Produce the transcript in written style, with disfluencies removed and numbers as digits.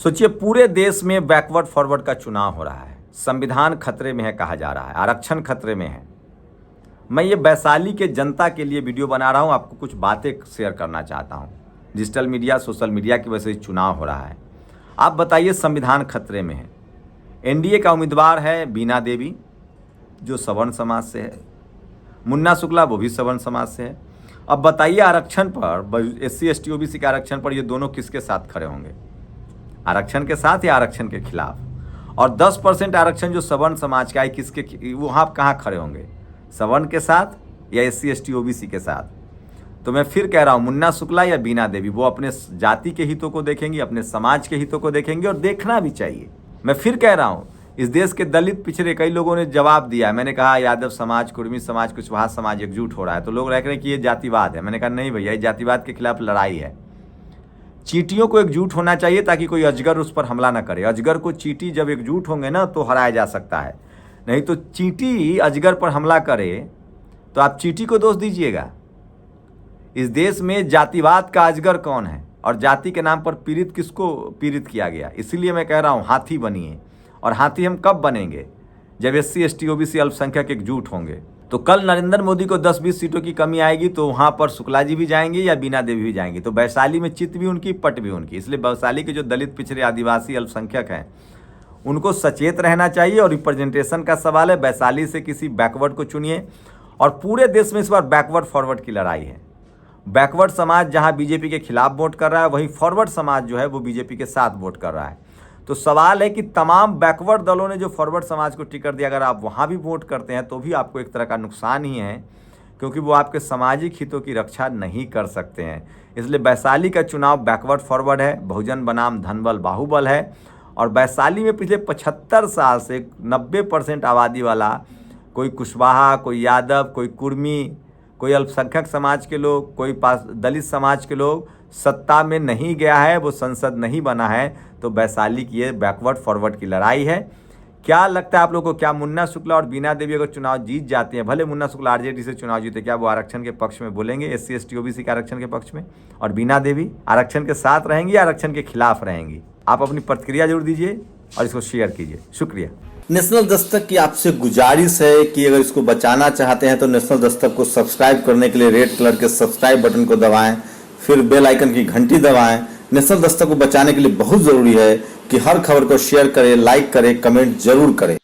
सोचिए, पूरे देश में बैकवर्ड फॉरवर्ड का चुनाव हो रहा है, संविधान खतरे में है कहा जा रहा है, आरक्षण खतरे में है। मैं ये वैशाली के जनता के लिए वीडियो बना रहा हूँ, आपको कुछ बातें शेयर करना चाहता हूँ। डिजिटल मीडिया, सोशल मीडिया की वजह से चुनाव हो रहा है। आप बताइए, संविधान खतरे में है। एनडीए का उम्मीदवार है बीना देवी, जो सवर्ण समाज से है। मुन्ना शुक्ला, वो भी सवर्ण समाज से है। अब बताइए, आरक्षण पर, SC ST OBC के आरक्षण पर ये दोनों किसके साथ खड़े होंगे? आरक्षण के साथ या आरक्षण के खिलाफ? और 10% आरक्षण जो सवर्ण समाज का है, किसके, वहाँ कहाँ खड़े होंगे? सवर्ण के साथ या SC ST OBC के साथ? तो मैं फिर कह रहा हूँ, मुन्ना शुक्ला या बीना देवी, वो अपने जाति के हितों को देखेंगी, अपने समाज के हितों को देखेंगे, और देखना भी चाहिए। मैं फिर कह रहा हूँ, इस देश के दलित पिछड़े कई लोगों ने जवाब दिया है। मैंने कहा यादव समाज, कुर्मी समाज, कुशवाहा समाज एकजुट हो रहा है, तो लोग रह रहे हैं कि ये जातिवाद है। मैंने कहा नहीं भैया, ये जातिवाद के खिलाफ लड़ाई है। चींटियों को एकजुट होना चाहिए ताकि कोई अजगर उस पर हमला ना करे। अजगर को चींटी जब एकजुट होंगे ना तो हराया जा सकता है, नहीं तो चींटी अजगर पर हमला करे तो आप चींटी को दोष दीजिएगा। इस देश में जातिवाद का अजगर कौन है, और जाति के नाम पर पीड़ित किसको पीड़ित किया गया? इसीलिए मैं कह रहा हूँ, हाथी बनिए। और हाथी हम कब बनेंगे? जब SC ST OBC अल्पसंख्यक एकजुट होंगे। तो कल नरेंद्र मोदी को 10-20 सीटों की कमी आएगी तो वहाँ पर शुक्ला जी भी जाएंगे या बीना देवी भी जाएंगी। तो वैशाली में चित भी उनकी, पट भी उनकी। इसलिए वैशाली के जो दलित पिछड़े आदिवासी अल्पसंख्यक हैं, उनको सचेत रहना चाहिए। और रिप्रेजेंटेशन का सवाल है, वैशाली से किसी बैकवर्ड को चुनिए। और पूरे देश में इस बार बैकवर्ड फॉरवर्ड की लड़ाई है। बैकवर्ड समाज जहाँ बीजेपी के खिलाफ वोट कर रहा है, वहीं फॉरवर्ड समाज जो है वो बीजेपी के साथ वोट कर रहा है। तो सवाल है कि तमाम बैकवर्ड दलों ने जो फॉरवर्ड समाज को टिकट दिया, अगर आप वहाँ भी वोट करते हैं तो भी आपको एक तरह का नुकसान ही है, क्योंकि वो आपके सामाजिक हितों की रक्षा नहीं कर सकते हैं। इसलिए वैशाली का चुनाव बैकवर्ड फॉरवर्ड है। बहुजन बनाम धनबल बाहुबल है। और वैशाली में पिछले 75 साल से 90% आबादी वाला, कोई कुशवाहा, कोई यादव, कोई कुर्मी, कोई अल्पसंख्यक समाज के लोग, कोई दलित समाज के लोग सत्ता में नहीं गया है, वो संसद नहीं बना है। तो वैशाली की ये बैकवर्ड फॉरवर्ड की लड़ाई है। क्या लगता है आप लोगों को, क्या मुन्ना शुक्ला और बीना देवी अगर चुनाव जीत जाते हैं, भले मुन्ना शुक्ला RJD से चुनाव जीते, क्या वो आरक्षण के पक्ष में बोलेंगे, SC ST OBC के आरक्षण के पक्ष में? और बीना देवी आरक्षण के साथ रहेंगी या आरक्षण के खिलाफ रहेंगी? आप अपनी प्रतिक्रिया जरूर दीजिए और इसको शेयर कीजिए। शुक्रिया। नेशनल दस्तक की आपसे गुजारिश है कि अगर इसको बचाना चाहते हैं तो नेशनल दस्तक को सब्सक्राइब करने के लिए रेड कलर के सब्सक्राइब बटन को दबाएं, फिर बेल आइकन की घंटी दबाएं। नेशनल दस्तक को बचाने के लिए बहुत जरूरी है कि हर खबर को शेयर करें, लाइक करें, कमेंट जरूर करें।